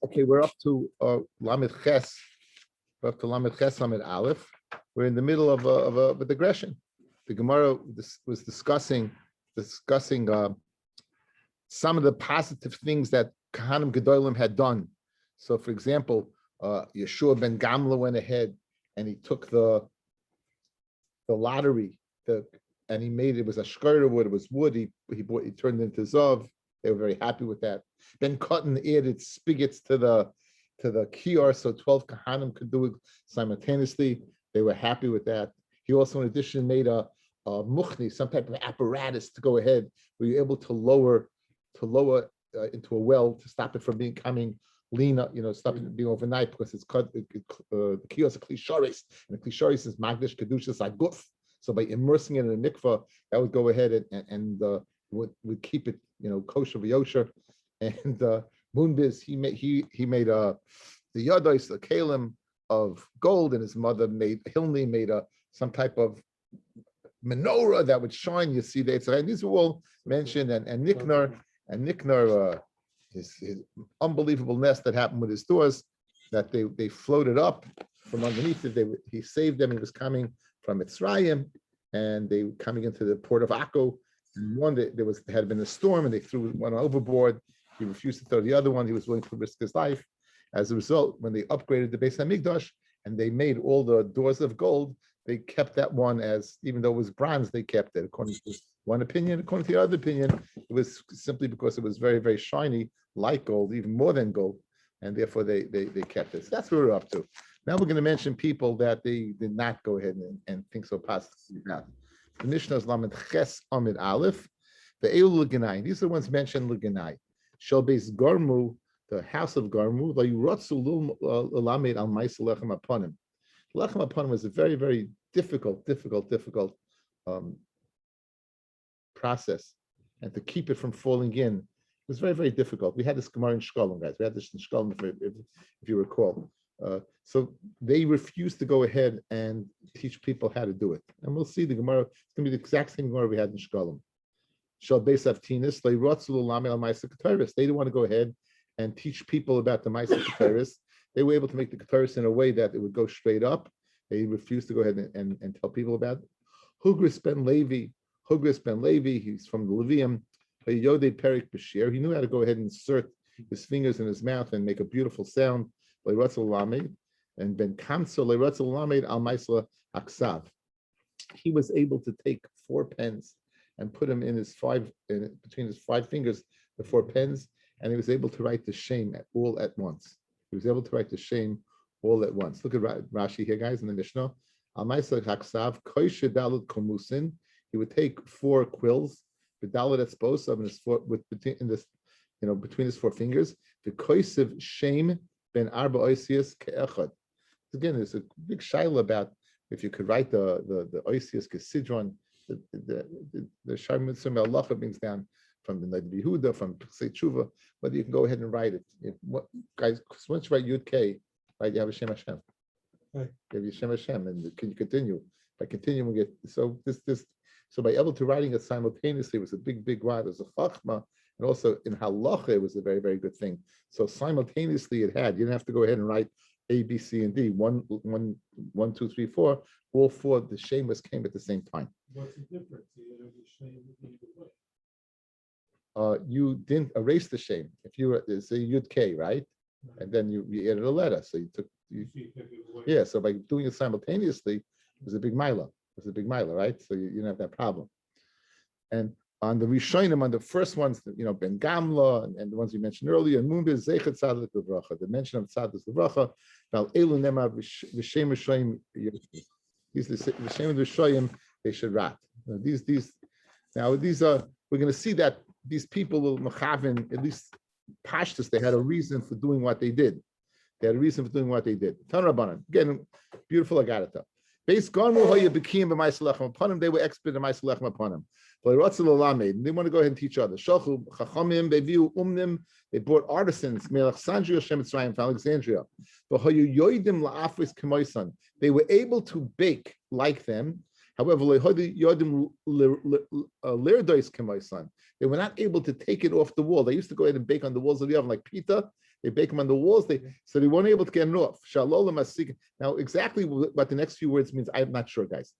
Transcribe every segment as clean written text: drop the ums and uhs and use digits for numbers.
Okay, we're up to Lamed Ches. We're up to Lamed Ches, Lamed Aleph. We're in the middle of a digression. The Gemara was discussing some of the positive things that Kahanim Gedolim had done. So, for example, Yeshua ben Gamla went ahead and he took the lottery, and he made it was a shkira wood, it was wood. He turned it into zav. They were very happy with that. Ben Cotton added spigots to the kior, so 12 kahanim could do it simultaneously. They were happy with that. He also, in addition, made a muchni, some type of apparatus to go ahead. We were able to lower into a well to stop it from becoming lean, stop it being overnight, because it's cut. The kior is a klisharis, and the klisharis is magdish kedushas aguf. So by immersing it in a mikvah, that would go ahead and would keep it, kosher v'yosher. And Moonbiz, he made the yadois, the kalim of gold, and his mother Hilni made some type of menorah that would shine. You see that. So these were all mentioned, and Niknar, his unbelievable nest that happened with his doors, that they floated up from underneath it. He saved them. He was coming from Mitzrayim, and they were coming into the port of Akko. And one day there had been a storm, and they threw one overboard. He refused to throw the other one. He was willing to risk his life. As a result, when they upgraded the Beis Hamikdash and they made all the doors of gold, they kept that one as, even though it was bronze, they kept it. According to one opinion, according to the other opinion, it was simply because it was very, very shiny, like gold, even more than gold, and therefore they kept it. So that's what we're up to. Now we're going to mention people that they did not go ahead and think so positively about. The Mishnah is Lamed Ches Amid Aleph. The Eul L'Genai. These are the ones mentioned L'Genai. Shel Beis Garmu, the house of Garmu. L'Yurotzu L'Lamed Al Ma'aseh Lechem Aponim. Lechem Aponim was a very, very difficult process, and to keep it from falling in was very, very difficult. We had this Gemara in Shkolim, guys. We had this in Shkolim, if you recall. So they refused to go ahead and teach people how to do it. And we'll see the Gemara. It's going to be the exact same Gemara we had in Shkolim. Shal Beis Avtinis, Leirotzu L'Lamed Al Ma'aseh Keteris. They didn't want to go ahead and teach people about the Ma'aseh Keteris. They were able to make the Keteris in a way that it would go straight up. They refused to go ahead and tell people about it. Hugris ben Levi, he's from the Levium. Yodei Perik Bashir. He knew how to go ahead and insert his fingers in his mouth and make a beautiful sound. Leirotzu L'Lamed. And Ben Kamso Leirotzu L'Lamed Al Ma'aseh Aksav. He was able to take 4 pens and put them in between his 5 fingers, the 4 pens, and he was able to write the shame all at once. He was able to write the shame all at once. Look at Rashi here, guys, in the Mishnah. Al Ma'aseh Aksav Koishe Dalut Komusin. He would take 4 quills, the dalit esposav, between his 4 fingers. The koisev shame ben arba oisius ke'echad. Again, there's a big shaila about if you could write the oisius kesidron. The Shar Mitzvah Me'alacha brings down from the Ned Yehuda, from Pesei Tshuva, whether you can go ahead and write it. Guys, once you write Yud K, right, you have a Shem Hashem. Right. You have Shem Hashem, and can you continue? By continuing, we get so by able to writing it simultaneously was a big word. It was a chachma, and also in halacha it was a very, very good thing. So simultaneously you didn't have to go ahead and write A, B, C, and D. 1, 2, 3, 4. All 4, the shameless came at the same time. What's the difference? You didn't erase the shame. If you say Yud K, right? And then you added a letter. So so by doing it simultaneously, it was a big milah. Right? So you don't have that problem. And on the Rishonim, on the first ones, Ben Gamla and the ones you mentioned earlier, Moonbiz Zeichet Tzadik L'Vracha, the mention of Tzadik L'Vracha, Val Elu Nema V'Shem Rishonim. These the Shem Rishonim they should rat. These are we're going to see that these people will machavin, at least pashtus, they had a reason for doing what they did. Tan Rabbanan, again, beautiful agarata. Based Garmu Hoya Bekim b'Ma'aseh Lechem upon him, they were expert in Ma'aseh Lechem upon him. They want to go ahead and teach others. Shalchu Chachamim Beviu Umnim. They brought artisans, Alexandria, Shem Mitzrayim, from Alexandria. They were able to bake like them. However, they were not able to take it off the wall. They used to go ahead and bake on the walls of the oven like pita. They bake them on the walls. So they weren't able to get it off. Now, exactly what the next few words means, I'm not sure, guys.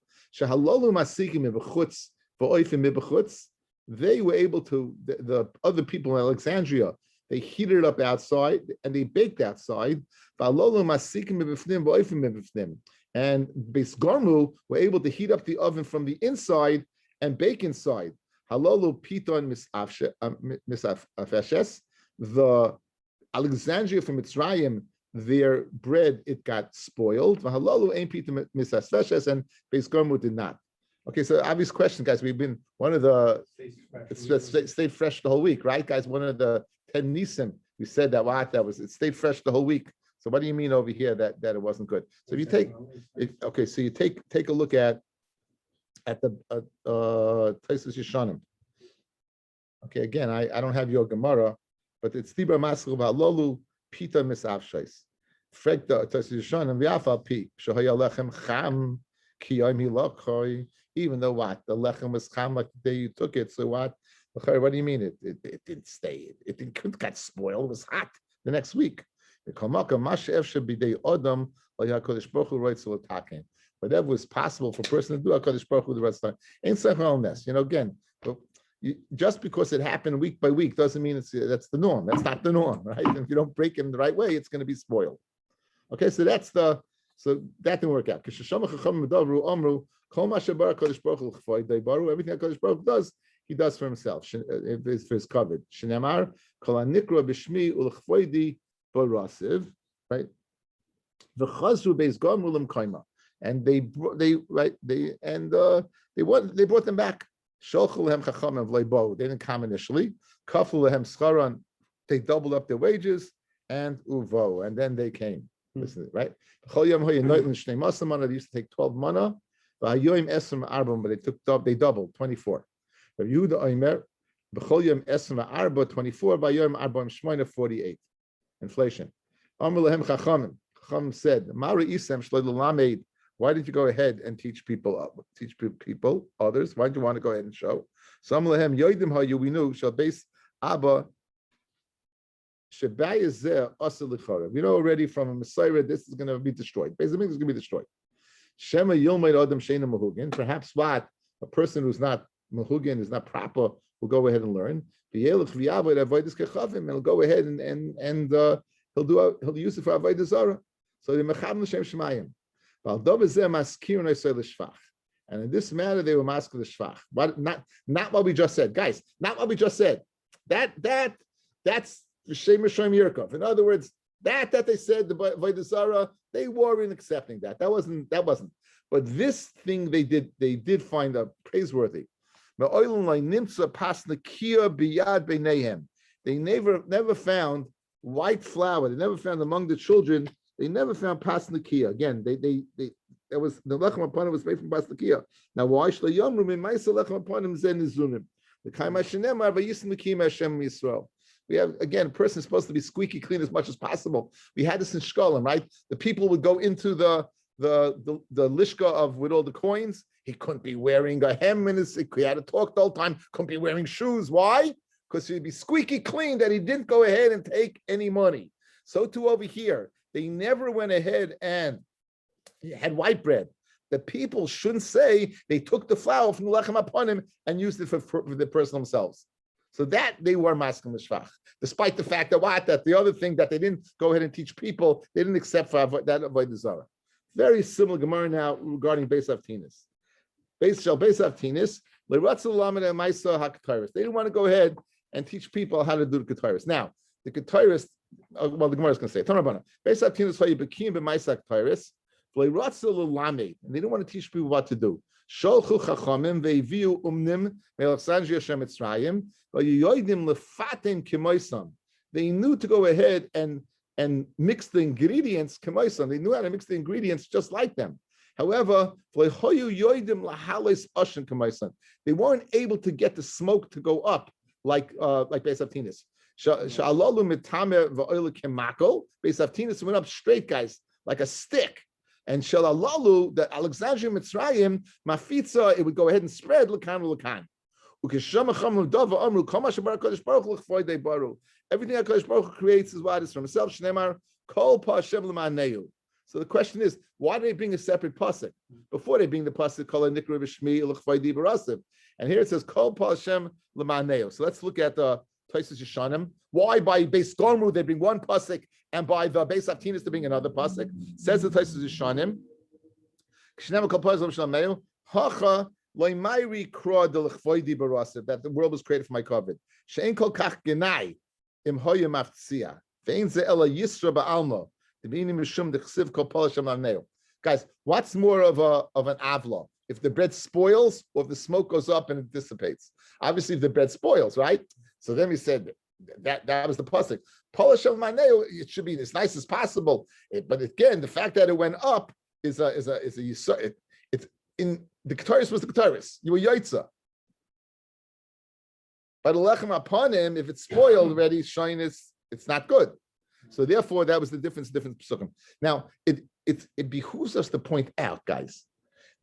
They were able to, the other people in Alexandria, they heated it up outside and they baked outside. And Beis Garmu were able to heat up the oven from the inside and bake inside. Halolu piton misafeshes. The Alexandria from Mitzrayim, their bread, it got spoiled. Halolu ain't piton misafeshes, and Beis Garmu did not. Okay, so obvious question, guys. We've been one of the stayed fresh the whole week, right, guys? One of the 10 Nisim. We said that it stayed fresh the whole week. So what do you mean over here that it wasn't good? So if you take, so you take a look at the Taisus Yeshanim. Okay, again, I don't have your Gemara, but it's Tibra Maskul Lolu Pita Misavshais. Frek the Taisus Yeshanim V'Afal Pi Shahaya Lechem Cham Ki Yom Hilachoy. Even though what the lechem was cham like the day you took it, so what? What do you mean? It didn't stay. It didn't got spoiled. It was hot the next week. Whatever was possible for a person to do, HaKadosh Baruch Hu the rest of the time. Ain't sechalness. Again, just because it happened week by week doesn't mean that's the norm. That's not the norm, right? And if you don't break it in the right way, it's going to be spoiled. Okay, so that didn't work out. Everything HaKadosh Baruch Hu does, he does for himself. It's for his covet. Shenemar kol hanikra b'shmi ulechvoidi barasiv, right? V'chazru beis garmu l'mkayma, and they brought them back. Sholchu lehem chachamim v'leibo. They didn't come initially. Kafu lehem scharan. They doubled up their wages, and uvo, and then they came. Listen, right? They used to take 12 mana. But they doubled 24. Yehuda Omer, b'chol yom esrim arba 24, v'yom arba shmoina 48. Inflation. Amar lehem chachamim. Chachamim said, "Mari isem shlo l'lamed." Why did you go ahead and teach people others? Why did you want to go ahead and show? So Amar lehem yoidim hayu, we knew shall base abba shebay zeh asa l'chara. We know already from a Messiah this is going to be destroyed. Basically, it's going to be destroyed. Shema yilmaid adam sheina mahugin. Perhaps what a person who's not mahugin is not proper will go ahead and learn. And he'll go ahead and he'll use it for avodah zara. So the mecham l'shem shemayim. And in this matter, they were masked the shvach. But not what we just said, guys. Not what we just said. That's Shem Shem Yerkov. In other words, that they said the avodah zara, they weren't accepting that. That wasn't. But this thing they did find praiseworthy. They never found white flour. They never found among the children. They never found pasnakia. Again, that was the lechem upon it was made from pasnakia. Now, why shlo yomru mimaisa lechem upon him zen izunim? The kaima shenemar vayisim lekim Hashem Yisrael. We have, again, a person is supposed to be squeaky clean as much as possible. We had this in Shkolim, right? The people would go into the lishka of with all the coins. He couldn't be wearing a hem in his, he had to talk the whole time, couldn't be wearing shoes. Why? Because he'd be squeaky clean that he didn't go ahead and take any money. So too over here, they never went ahead and had white bread. The people shouldn't say they took the flour from the lechem upon him and used it for the person themselves. So that they were masking the shvach, despite the fact that the other thing that they didn't go ahead and teach people, they didn't accept for that avodah zara. Very similar Gemara now regarding Beis Avtinis. Beis Avtinis, they didn't want to go ahead and teach people how to do the Ketairis. Now, the Ketairis, the Gemara is going to say, Beis Avtinis hayibakim b'maisa Ketairis, and they didn't want to teach people what to do. Sholchu chachamim ve'viu umnim me'alexandria shem Mitzrayim v'yoydim lefaten k'moisam. They knew to go ahead and mix the ingredients k'moisam. They knew how to mix the ingredients just like them. However, they weren't able to get the smoke to go up like Beis Avtinis. Beis Avtinis went up straight, guys, like a stick. And Shalalalu, the Alexandria Mitzrayim, Mafitza, it would go ahead and spread Lakan Lakan. Everything that Kodesh Baruch Hu creates is what is from himself. Shneimar Kol Pa Hashem L'Ma'aneu. So the question is, why do they bring a separate pasuk before they bring the pasuk Kol Nikra B'Shmi L'Chvaydi B'Rasim? And here it says Kol Pa Hashem L'Ma'aneu. So let's look at the Taisus Yeshanim. Why by Beis Gormu they bring one pasuk and by the Beis Avtinis they bring another pasuk? Says the Taisus Yeshanim. Shneimar Kol Pa Hashem L'Ma'aneu. Hacha. That the world was created for my covet. Guys, what's more of an avla? If the bread spoils or if the smoke goes up and it dissipates? Obviously, if the bread spoils, right? So then we said that was the pasuk. It should be as nice as possible. But again, the fact that it went up is a it's in the Keteris was the Keteris. You were Yaitza. But a lechem upon him, if it's spoiled already, shyness, it's not good. So therefore, that was the difference psukim. Now, it behooves us to point out, guys,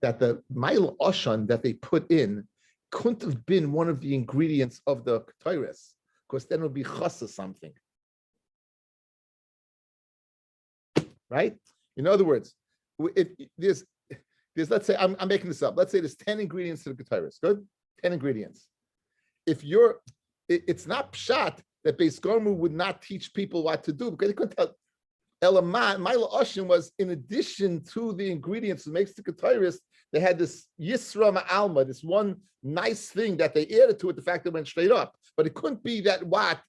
that the Mail Oshan that they put in couldn't have been one of the ingredients of the Keteris, because then it would be chasa something. Right? In other words, if there's let's say, I'm making this up. Let's say there's 10 ingredients to the Keteris. Good? 10 ingredients. If it's not pshat that Beis Gormu would not teach people what to do, because they couldn't tell. Elaman, Maila Oshin was in addition to the ingredients that makes the Keteris, they had this Yisra Ma'alma, this one nice thing that they added to it, the fact that it went straight up. But it couldn't be that what,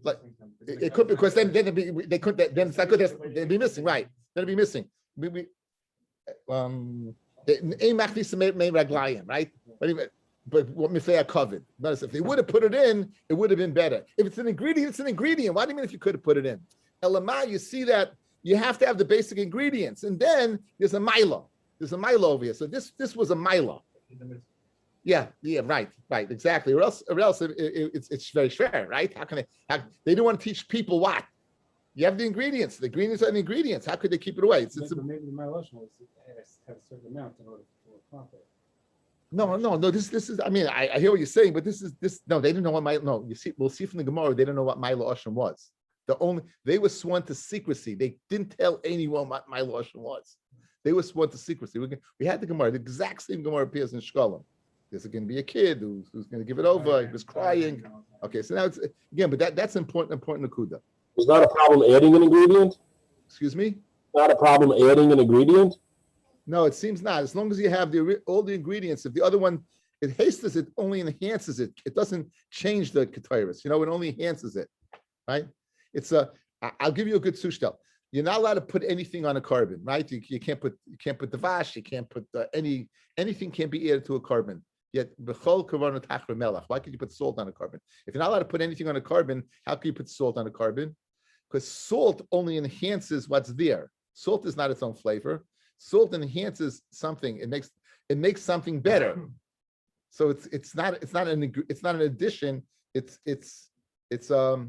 like, it could, because then they couldn't, then it's not good, they'd be missing, right? Then it'd be missing. Right? But what Mifei covered. Notice if they would have put it in, it would have been better. If it's an ingredient, it's an ingredient. Why do you mean if you could have put it in? Elamah, you see that you have to have the basic ingredients, and then there's a mila. There's a mila over here. So this was a mila. Yeah, right, exactly. Or else it's very fair, right? They don't want to teach people what. You have the ingredients. The ingredients are the ingredients. How could they keep it away? Maybe the mile have a certain amount in order for profit. No. This is. I mean, I hear what you're saying, but this. No, they didn't know what No, you see, we'll see from the Gemara. They didn't know what Milo Osham was. They were sworn to secrecy. They didn't tell anyone what Milo Osham was. They were sworn to secrecy. We had the Gemara. The exact same Gemara appears in Shkolim. There's going to be a kid who's going to give it over. He was crying. Okay, so now it's again, but that's important Nakuda. Is not a problem adding an ingredient? Excuse me? Not a problem adding an ingredient? No, it seems not. As long as you have all the ingredients. If the other one, it hastes it, only enhances it. It doesn't change the Keteris. It only enhances it, right? I'll give you a good sushtel. You're not allowed to put anything on a carbon, right? You can't put the vash. You can't put anything can't be added to a carbon. Yet, why could you put salt on a carbon? If you're not allowed to put anything on a carbon, how can you put salt on a carbon? Because salt only enhances what's there. Salt is not its own flavor. Salt enhances something. It makes something better. So it's not an addition. It's a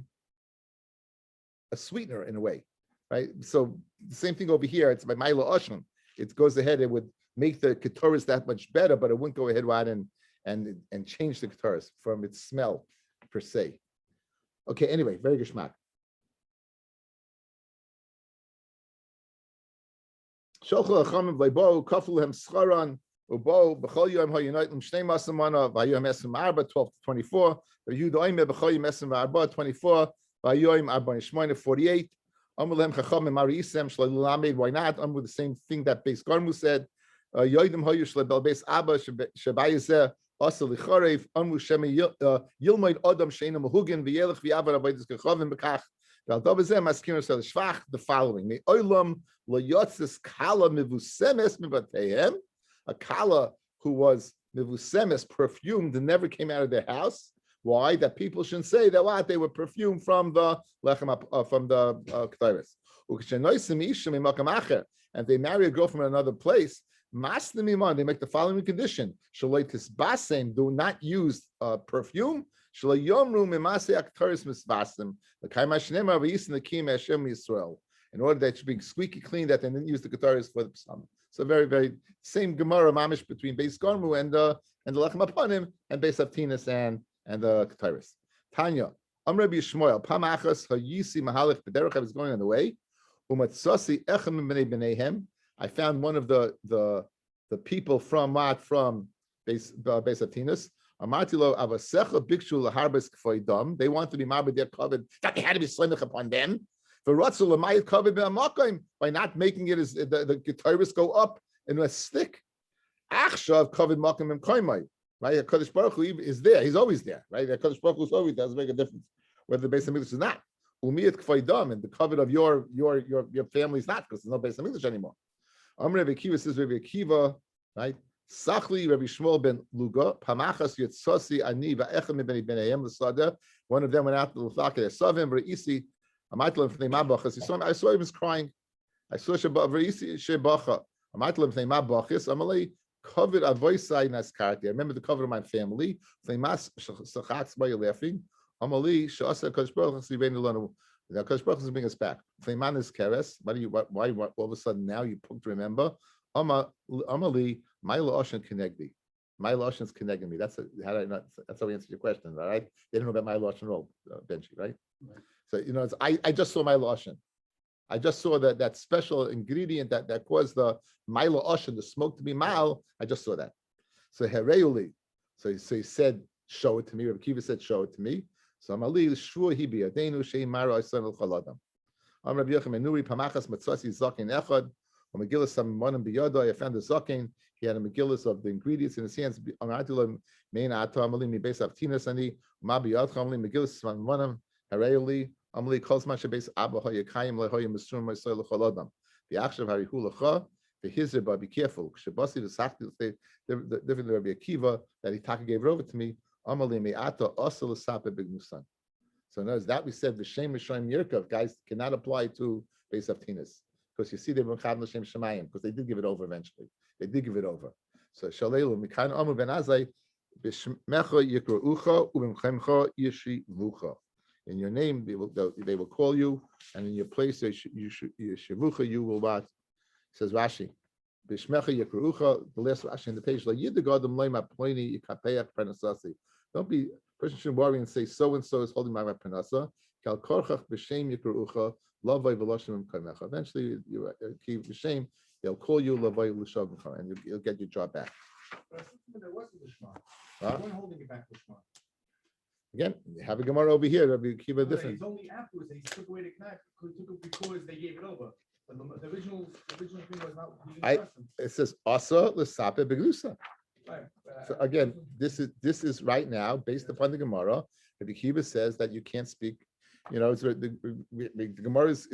sweetener in a way, right? So the same thing over here. It's by Milo Oshim. It goes ahead. It would make the Keteris that much better, but it wouldn't go ahead and change the Keteris from its smell per se. Okay. Anyway, very geschmack. Sholchel achamim v'bo kafulehem scharan ubo b'chol yom ha'yunaytim shnei masamana v'ayom esem arba 12-24 v'yu doime b'chol yom esem arba 24 v'ayom arba nishmoyne 48 amulehem chachamim marisem shlalamed. Why not? With the same thing that Beis Garmu said. Yoidim hayu shlebel Beis Abba shebayizeh asa licharev amu shemi yilmoid adam sheina mahugin v'yelech v'yavar abayis kachavim b'kach. The following: a kala who was mivusemes, perfumed, and never came out of their house. Why? That people shouldn't say that what they were perfumed from the lechem from the Keteris. And they marry a girl from another place. They make the following condition: do not use perfume. And in order that it should be squeaky clean, that they didn't use the guitars for the psalm. So very, very same Gemara mamish between Beis Garmu and the Lechem Apanim and Beis Avtinas and the guitars. Tanya, Rabbi Shmuel, Pamachas Hayisi Mahalif B'derech. I was going on the way. Umatsasi Echem B'nei B'neihem. I found one of the people from Beis Avtinas. Amatilo Avasecha Bikshu Laharbes Kfoidam. They want to be marbed their covered. That they had to be slimich upon them. By not making it as the guitarists go up in a stick. Achshav covered makom and koimai. Right? HaKadosh Baruch Hu is there. He's always there. Right? HaKadosh Baruch Hu always doesn't make a difference whether the Beis Hamikdash is not. Umiyat kfaydam, and the covet of your family is not, because there's no Beis Hamikdash anymore. Amr Rabbi Akiva says, Rabbi Akiva, right? Sachli Rabbi Shmuel ben Luga, Pamachas Yitzasi Ani va'echem ibn Benayim l'Sada. One of them went out to the Lufaka. I saw him. Reisi. I saw him. I saw he was crying. I saw Reisi Shebacha. Amalei covered a voice side naskarti. I remember the cover of my family. Fleimas shachats by laughing. Amalei shasa Kodesh Baruch Hu Siveinu Lanu. Now Kodesh Baruch Hu is bringing us back. Fleiman is keres. Why all of a sudden now you to remember? Amalei my la'oshen connecti. My la'oshen is connecting me. That's how we answered your question, right? They didn't know about my la'oshen role, Benji, right? So I just saw my la'oshen. I just saw that special ingredient that caused the my la'oshen, the smoke to be mal. I just saw that. So hereuli. So he said, show it to me. Rabbi Kiva said, show it to me. So Amalei shvua hibi adenu shei mara osan el chaladam. Rabbi Yochanan Nuri pamachas matzasi zakin echad. Megillah some monim biyado. I found the zakin. He had a megillah of the ingredients in his hands. Amatilam mein ato Amalei mi beis avtinas ani ma biyad Amalei megillah some monim hereuli. Amalei calls masha beis abba hayakayim lehoyim misrum ma'israel chaladam. The akshav harihu lecha. The hizir, but be careful. Shabasi the sakti say different Rabbi Akiva that he gave it over to me. Amalei me'ata asal sape bignusan. So notice that we said the Shem Mishraim Yerkav guys cannot apply to Beis Avtinas, because you see they were Chav L'Shem Shemayim, because they did give it over eventually. They did give it over. So Shalelu Mikan Amru Ben Azai B'Shmecha Yikra'ucha U'B'Mchemcha Yeshivucha. In your name they will call you, and in your place Yeshivucha you will what? Says Rashi, B'Shmecha Yikra'ucha. The last Rashi in the page. La Yidagadam Leima Ploini Yikapeach Prenasasi. Don't be. Person shouldn't worry and say so and so is holding my penasa. Kal korchach b'shem yikra'ucha lavay v'loshim kamecha. Eventually, you keep b'shem. They'll call you lavay l'shavcha, and you'll get your job back. There wasn't lishma. Huh? One holding it back lishma. Again, you have a Gemara over here. Rabbi Akiva different. It's only afterwards they took away the knack. Took it because they gave it over. But the original thing was not. It says asa l'sape beglusa. So again, this is right now based upon the Gemara. Rabbi Akiva says that you can't speak. It's the Gemara is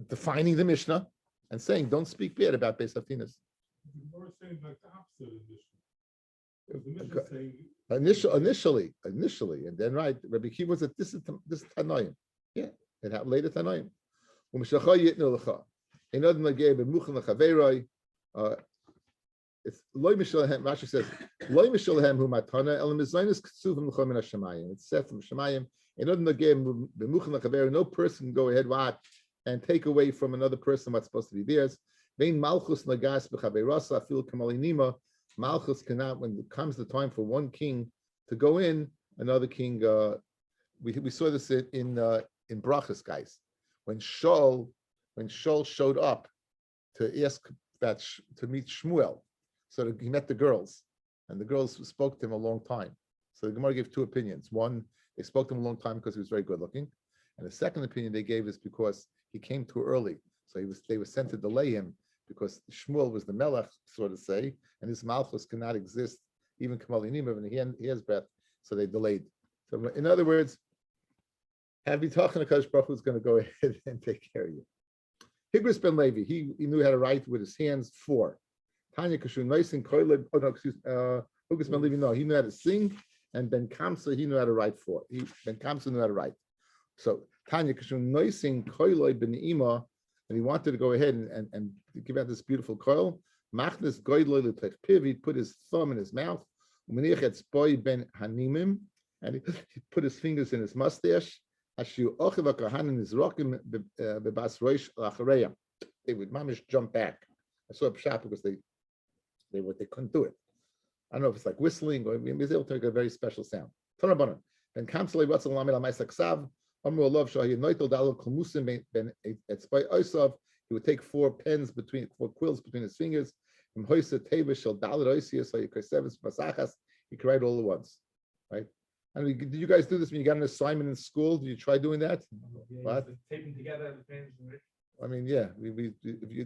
defining the Mishnah and saying don't speak bad about Beis Avtinas. The Gemara is saying like the opposite of the Mishnah. The Mishnah Initially, and then right, Rabbi Akiva was at this Tanoim. Yeah, it happened later Tanoim. It's loy mishalahem. Rashi says loy mishalahem hu matana elam mizaynis ksuvim l'chol min hashamayim. It's said from Shemayim. In order to give b'muchan l'chaver, no person can go ahead and take away from another person what's supposed to be theirs. Vein malchus nagas b'chaverasa afil kamalinima. Malchus cannot, when it comes the time for one king to go in, another king. We saw this in Brachas, guys. When Shaul showed up to ask to meet Shmuel. So he met the girls, and the girls spoke to him a long time. So the Gemara gave two opinions. One, they spoke to him a long time because he was very good looking, and the second opinion they gave is because he came too early. So they were sent to delay him because Shmuel was the melech, so to say, and his malchus cannot exist, even Kamal Yinimah, when he has breath. So they delayed. So in other words, have you talking to Kadosh Baruch Hu is going to go ahead and take care of you. Higris ben Levi, he knew how to write with his hands 4. Tanya Kashun Noisin Koileb, Higris ben Levi, no, he knew how to sing, and Ben Kamsa, he knew how to write 4. Ben Kamsa knew how to write. So Tanya Kashun Noisin Koileb ben Ima, and he wanted to go ahead and give out this beautiful coil. Machnes Goidloy L'Tech Piv, he put his thumb in his mouth. Umeniach et Spoy ben Hanimim, and he put his fingers in his mustache. Ashu ochiv kahanim nizrokim bebas roish lachareya. They would mamish jump back. I saw a pshat because they couldn't do it. I don't know if it's like whistling or he was able to make a very special sound. Tanabanan. Ben kamsalei ratzal lamed al ma'asak Amru alav shahi noitel dalal kumusim ben etzbay osav. He would take four quills between his fingers. From hoisa teva shel dalal oisias hayikosevus masachas. He could write all at once, right? And did you guys do this when you got an assignment in school? Did you try doing that? What? Taping together the pens. I mean, yeah, if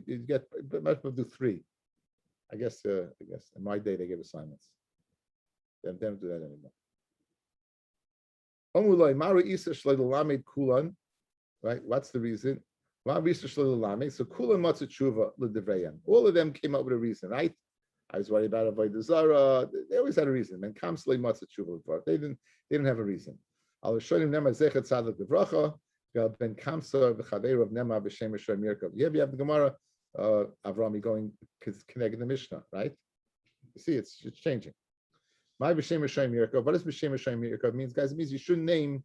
you get, but most people do three. I guess in my day they gave assignments. They don't do that anymore. Right? What's the reason? So kulan matzah tshuva l'divreyan. All of them came up with a reason, right? I was worried about avodah zara. They always had a reason. And kamslei matzah tshuva. They didn't have a reason. Al shonim nema zechet tzaddik livracha. Ben kamsa v'chaveir of nema b'shem Hashem Yerkov. You have the Gemara. Avrami going connecting the Mishnah, right? You see, it's changing. My b'shem Hashem Yerkov. What does b'shem Hashem Yerkov means, guys? It means you shouldn't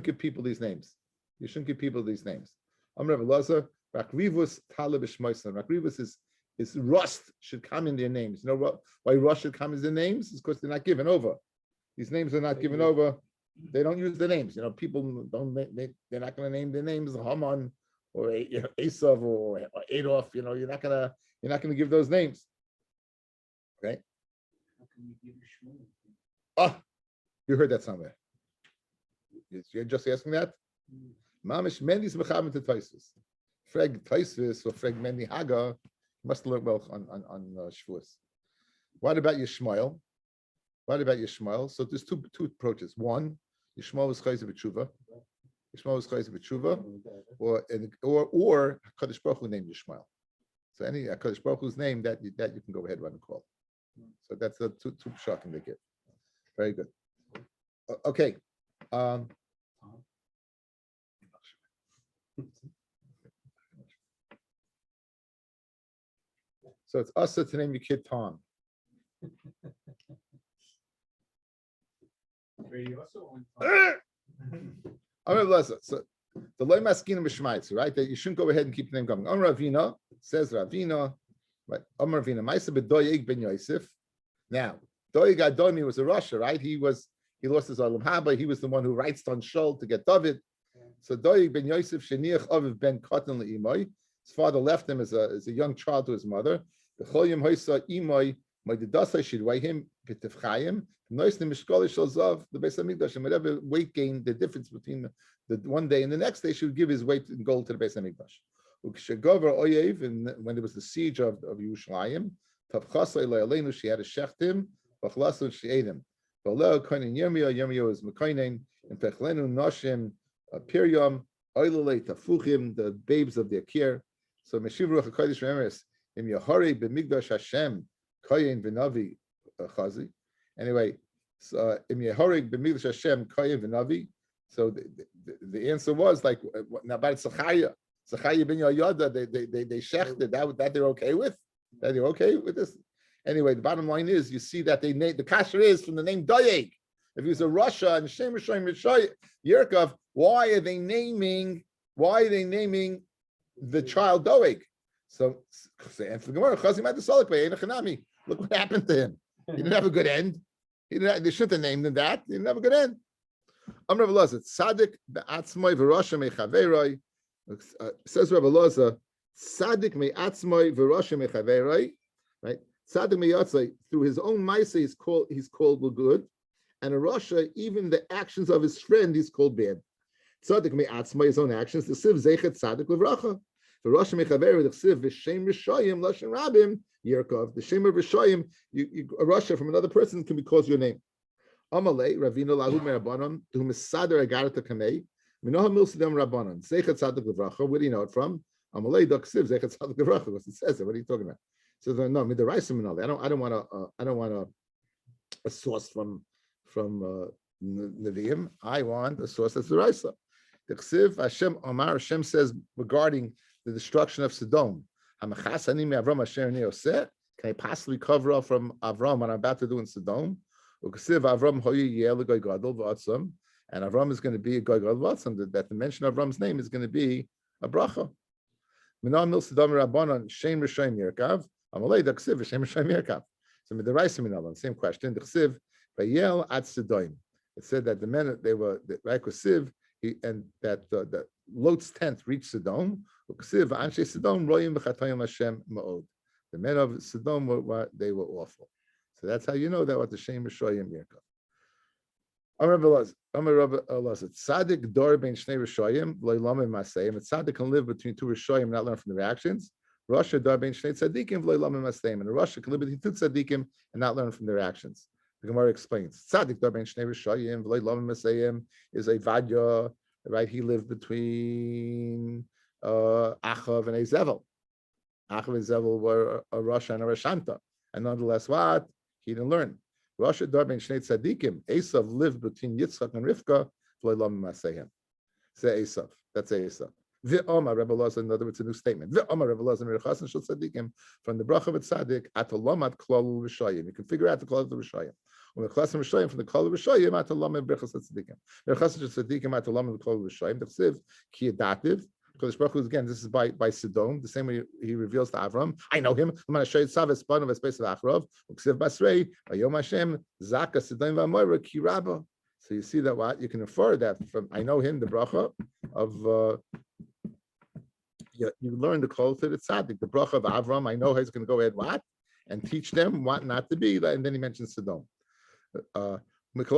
give people these names. You shouldn't give people these names. Amr Rabbi Lazar, Rakrivus Talib Ishmoisan. Rakrivus is rust should come in their names. You know what? Why rust should come in their names? It's because they're not given over. These names are not given over. They don't use the names. You know, people don't. They're not going to name their names Haman or Esav or Adolf. You know, you're not going to give those names. Okay. Oh, you heard that somewhere. You're just asking that. Mamish Mendy's mechavim to Taisus. Freg Taisus or Freg Mendy Haga must learn well on Shavuos. What about Yishmael? So there's two approaches. One, Yishmael is chayzer b'tshuva. Or Hakadosh Baruch Hu named Yishmael. So any Hakadosh Baruch Hu's name that you can go ahead and call. So that's the two pshatim they give. Very good. Okay. So it's asa to name your kid Tom. So the loy maskina b'shmaitz, right? That you shouldn't go ahead and keep the name going. Ravina says Ravina, right? Ravina Maisa b'Doyeg ben Yosef. Now Doyeg Adomi was a Russia, right? He lost his Olam Haba. He was the one who writes on Shul to get David. So Doyeg ben Yosef sheniach Aviv ben Katan le'imay. His father left him as a young child to his mother. The cholim hoisa imay my dedasai should weigh him b'tefchayim. Nois the mishkolish shalzav the Beis Hamikdash, and whatever weight gain, the difference between the one day and the next day, should give his weight in gold to the Beis Hamikdash. Ukshegover oyev, and when there was the siege of Yerushalayim, tavchasay le'aleinu, she had to shecht him, v'chlasu she ate him. V'aleh koinen Yirmiyah is mekoinen, and pechlenu noshim piryam oilele tafuchim, the babes of their care. So Meshiv Ruach HaKodesh Remeres im Yahari b'migdash Hashem koyin v'navi chazi. Anyway, so im Yehorig b'migdash Hashem koyin v'navi. So the answer was like about Zechariah ben Yoyada. They shechted that they're okay with. That they're okay with this. Anyway, the bottom line is you see that they named the kasher is from the name Doyeg. If he was a Russia and Shem Rishayim Yerkov, why are they naming the child Doeg? So answer the Gemara, look what happened to him. He didn't have a good end. They shouldn't have named him that. He didn't have a good end. Amr Rabbi Lazar, Tzaddik be'atzmai v'rasha mechaveroi. Says Rabbi Lazar, Tzaddik me'atzmai v'rasha mechaveroi. Right? Tzaddik me'atzmai, through his own ma'aseh he's called good, and a rasha, even the actions of his friend, he's called bad. Tzaddik me'atzmai, his own actions. The siv zeichet tzaddik l'vracha. The rasha mechaveroi, the siv v'shem rishayim lashon rabim Yerkov. The shem of rishayim, a rasha from another person can be called your name. Amalei Ravina lahu merabanon to misader agarata kamei minoha milsidem rabbanon zeichet tzaddik l'vracha. Where do you know it from? Amalei daksiv zeichet tzaddik l'vracha. Because it says it. What are you talking about? So no, midaraisa minale. I don't want a source from Nevi'im. I want a source that's the Raisa. The Chsiv Hashem Amar Hashem says regarding the destruction of Sodom. Can I possibly cover up from Avram what I'm about to do in Sodom? And Avram is going to be a goy Watson, that the mention of Avram's name is going to be a bracha. Minam mil sedam rabbanon shem r'shem yerkav amalei daksiv v'shem r'shem yerkav. So midaraisa minalon, same question. The chsiv vayel ad sedoim. It said that the men they were right siv, and that the Lot's tent reached Sodom. Chsiv anshe Sodom royim v'chatayim Hashem ma'od. The men of Sodom were awful. So that's how you know that what the shem r'shem yerkav. Amar Rabbi Elazar, Tzaddik dor ben shnei Rishoyim lo'ilame masayim. Tzaddik can live between two Rishoyim and not learn from the reactions. Rasha dor ben shnei tzaddikim lo'ilame masayim, and Rasha can live between two tzaddikim and not learn from their actions. The Gemara explains, Tzaddik dor ben shnei Rishoyim lo'ilame masayim is a vadya, right? He lived between Achav and Ezevel. Achav and Ezevel were a Rasha and a Rashanta, and nonetheless, what he didn't learn. Rasha dar ben shnei tzaddikim. Esav lived between Yitzchak and Rivka. V'lo'ilame masayim. Say Esav. That's Esav. V'omar Rebbe Elazar. In other words, a new statement. V'omar Rebbe Elazar mirachasan shel tzaddikim. From the bracha of a tzaddik atalamat klal v'shayim. You can figure out the klal of the v'shayim. When the klasim v'shayim from the klal of v'shayim atalamat b'rachas tzaddikim. Mirachasan shel tzaddikim atalamat klal v'shayim. The chsiv ki yadativ. Because Baruch Hu, again, this is by Sodom, the same way he reveals to Avram. I know him. I'm going to show you Tzav Espan of a space of Achrav. Uksiv Basrei, Vayom Hashem, Zaka Sodom V'Amoira Kiraba. So you see that what you can infer that from I know him, the bracha of you learn the call to the tzaddik, the bracha of Avram. I know he's going to go ahead what and teach them what not to be. And then he mentions Sodom. And then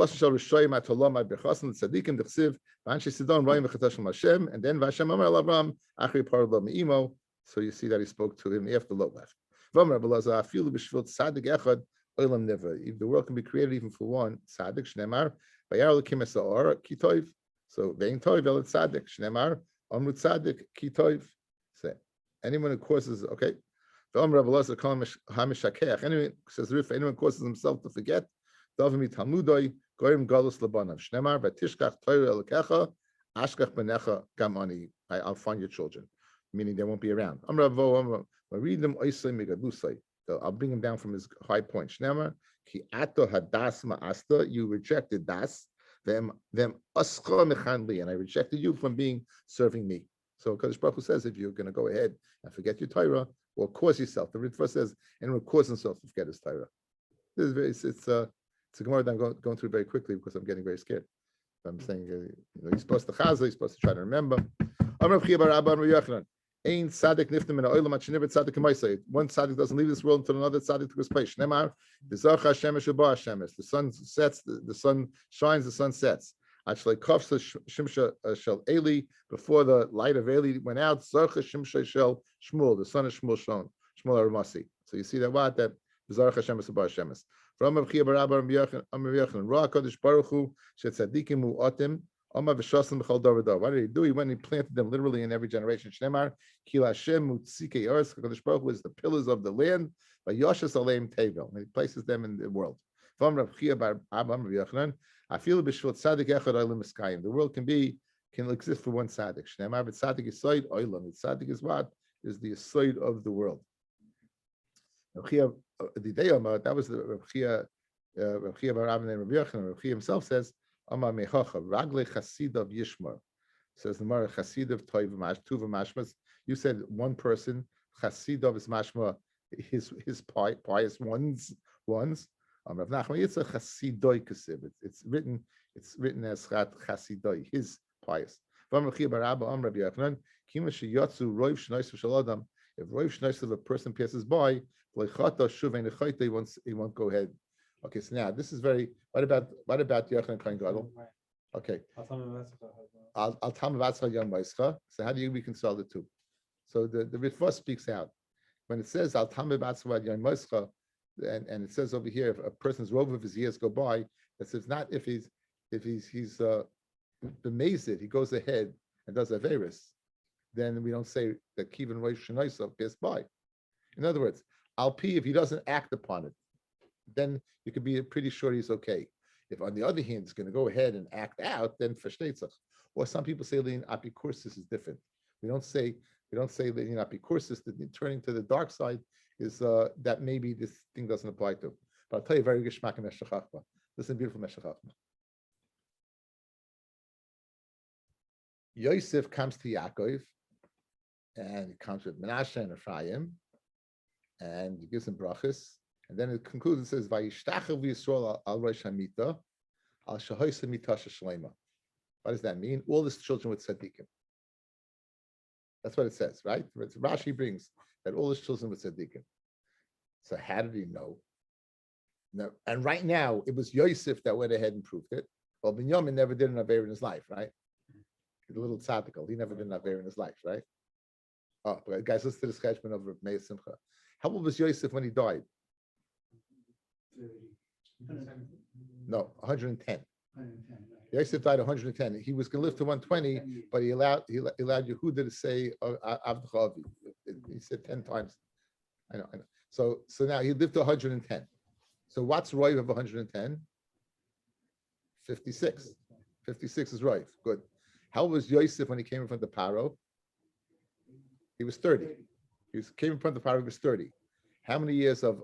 Vashem Amar Avram Achri Parlo Meimo. So you see that he spoke to him after Lot left. If the world can be created even for one, tzaddik shnemar vayar lekim esa'or kitoiv. So vein toiv el tzaddik shnemar amru tzaddik kitoiv. Say anyone who causes okay. Anyone says anyone causes himself to forget. Davimi Talmudoi, Goyim Galus Labanav, Shnemar, Vatishkach Torah Elkecha, Ashkach Benecha Gamani. I'll find your children, meaning they won't be around. Amravo, read them Oisai Megadusai. I'll bring him down from his high point. Shnemar, Ki Ato Hadas Ma'asta, you rejected Das, them Ascha Mechanli, and I rejected you from serving me. So Kadosh Baruch Hu says, if you're going to go ahead and forget your Torah, or cause yourself, the Ritva says, anyone cause himself to forget his Torah. This is very, it's a Gemara that I'm going through very quickly because I'm getting very scared. I'm saying, he's supposed to chaza, he's supposed to try to remember. One tzaddik doesn't leave this world until another tzaddik took his place. The sun sets, the sun shines, the sun sets. Actually, before the light of Eli went out, the son of Shmuel shone. Shmuel Aramasi. So you see that what? That Zarach Hashem is Bar Hashem. From Rabbi Yochan, Ra Kadosh Baruch Hu shetzadikim u'atim Amar v'shasam b'chol davar davar. What did he do? He went and he planted them literally in every generation. Shnemar Kil Hashem utzikei eretz. Kadosh Baruch Hu is the pillars of the land. Vayashas aleim tevel. And he places them in the world. From Rabbi Yochan, I feel b'shvil tzadik echad olam eskayim. The world can exist for one tzaddik. Shnemar v'tzadik yisoid olam. Tzaddik is what? Is the yisoid of the world. That was the Rabbi Rabbi and Rabbi Yochan. Rabbi himself says, "Amar mechacha ragle chasidav yishmar." Says the Gemara, chasidav toiv tuva mashmas. You said one person chasidav is mashma, his pious ones. Rav Nachman Yitzchak chasidoi kasiv. It's written as chasidoi, his pious. From Rabbi Rabbi Rabbi Yochan, kima sheyatzu roiv shnois v'shaladam. If roiv shnois of a person passes by, he won't go ahead. Okay, so now this is very. What about Yochanan Kohen Gadol? Okay. Al Tam Vatzcha Yom Maischa. So how do you reconcile the two? So the Ritva speaks out when it says Al Tam Vatzcha Yom Maischa, and it says over here if a person's robe of his years go by. It says not if he's bemazed, he goes ahead and does averis. Then we don't say that Kivan Rosh Shanoisa passed by. In other words, Al-Pi, if he doesn't act upon it, then you can be pretty sure he's okay. If on the other hand, he's going to go ahead and act out, then Fashtetzach. Or some people say Lein Apikursis is different. We don't say Lein Apikursis, that turning to the dark side is that maybe this thing doesn't apply to. But I'll tell you very good Shmak and Meshach Chachma. This is a beautiful Meshach Chachma. Yosef comes to Yaakov, and he comes with Menashe and Ephraim, and he gives him brachas, and then it concludes and says, "Vayishtachav Yisrael al Rosh Hamita, al Shahoysa Mitasha Shlema." What does that mean? All his children with tzaddikim. That's what it says, right? Rashi brings that all his children with tzaddikim. So how did he know? No, and right now it was Yosef that went ahead and proved it. Well, Binyamin never did an aver in his life, right? The little tzaddikel, he never did an aver in his life, right? Oh, but guys, listen to the sketchman of Meir Simcha. How old was Yosef when he died? No, 110. Yosef died 110. He was going to live to 120, but he allowed Yehuda to say Avdecha Avi. He said 10 times. I know. So now he lived to 110. So what's Roiv of 110? 56. 56 is Roiv. Good. How old was Yosef when he came in front of Paro? He was 30. He came in front of Paro, he was 30. How many years of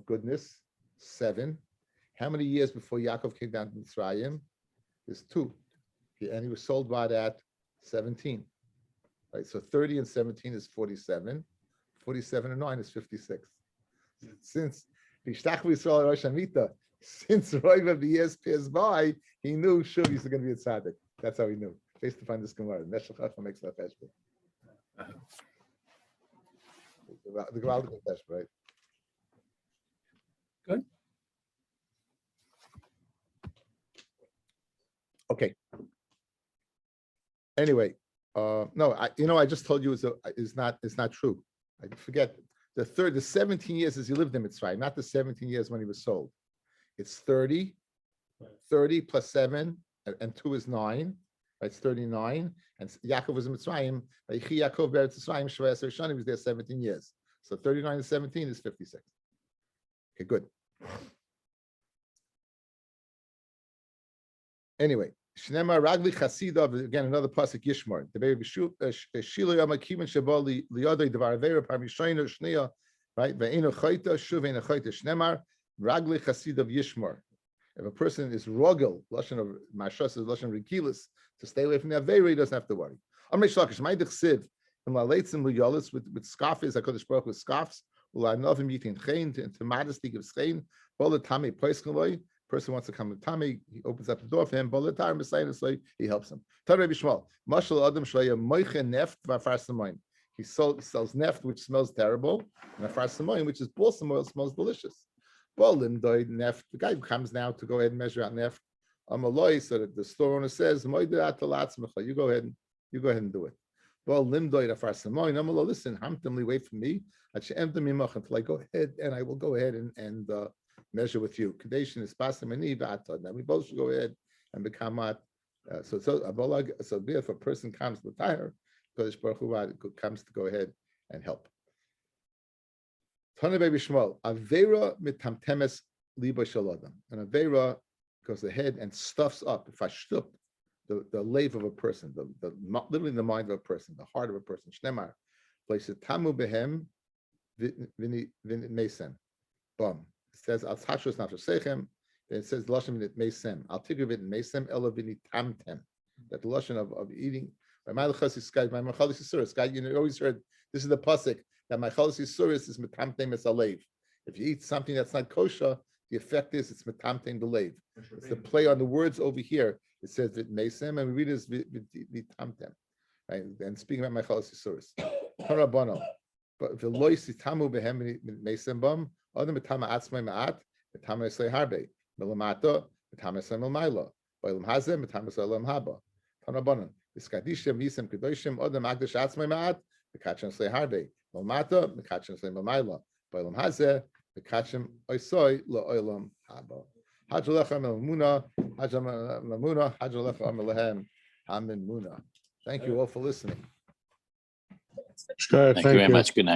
goodness? 7. How many years before Yaakov came down to Mitzrayim? There's 2. And he was sold by that 17. Right. So 30 and 17 is 47. 47 and 9 is 56. Since since Roiv of the years passed by, he knew Shuv is going to be a tzaddik. That's how he knew. Based upon this Gemara, Meshach Chacham makes that cheshbon. The Gemara makes that cheshbon, right? Good. Okay. Anyway, no, I just told you it's not true. I forget. The 17 years as he lived in Mitzrayim, not the 17 years when he was sold. It's 30, 30 plus 7, and 2 is 9. It's 39. And Yaakov was in Mitzrayim. Yaakov he was there 17 years. So 39 and 17 is 56. Okay, good. Anyway, Shnema Ragli Chasidav, again, another pasuk Yishmar. The baby Shilo Yamakim and Shabali Liodai Devaravera Parmishaina Shnia, right? Ve'eno Chayta, Shuvein Chayta Shnemar, Ragli Chasidav Yishmar. If a person is rogel, Lashon of Mashas is Lashon Rikilis, to stay away from the Avera, he doesn't have to worry. Amrei Shlakish, Maidich Siv, and Laleitzim Luyalis with scoffers, HaKadosh Baruch with scoffs, Ulanovim Yitin Chain, to modesty gives Chain, Bola Tami Poiskaloi. Person wants to come with Tami, he opens up the door for him. He helps him. He sells neft, which smells terrible, and a farsamoin, which is balsam oil, smells delicious. The guy who comes now to go ahead and measure out neft, so that the store owner says, you go ahead and do it. Listen, wait for me until I go ahead, and I will go ahead and measure with you. Kadeshin is pasamani v'atad. Now we both should go ahead and become what. So if a person comes to tire, Kodesh Baruch Hu comes to go ahead and help. Tana Baby Shmuel, Avera mitamtemes liba shalodam. And Avera goes ahead and stuffs up, if I shtup, the lave of a person, literally the mind of a person, the heart of a person. Shnemar, places tamu behem v'nisem. Bum. It says al tachshos nafshosechem. Then it says lashon v'nit meisem. Al tigravit meisem ela v'nit tamtem. That the lashon of eating. My malachas yisuris. Guy, you always heard this is the pasuk that my chalas yisuris is metamtem es alev. If you eat something that's not kosher, the effect is it's metamtem the lave. It's the play on the words over here. It says v'nit meisem, and we read it as v'nit tamtem. Right. And speaking about my chalas yisuris, harabano. But if the lois tamu behem meisem bam. Other metama atzmai ma'at, metama esay harbe, melamato, metama esay melmaila, bailam hazeh, metama esay lam haba. Tanabanan, iskadishim yisem kedoshim, other magdash atzmai ma'at, mekachem esay harbe, melmato, mekachem esay melmaila, bailam hazeh, mekachem esay lo oilam haba. Hajalecha melamuna, hajamuna, hajalecha melahem, hamin muna. Thank you all for listening. Thank you very much. Good night.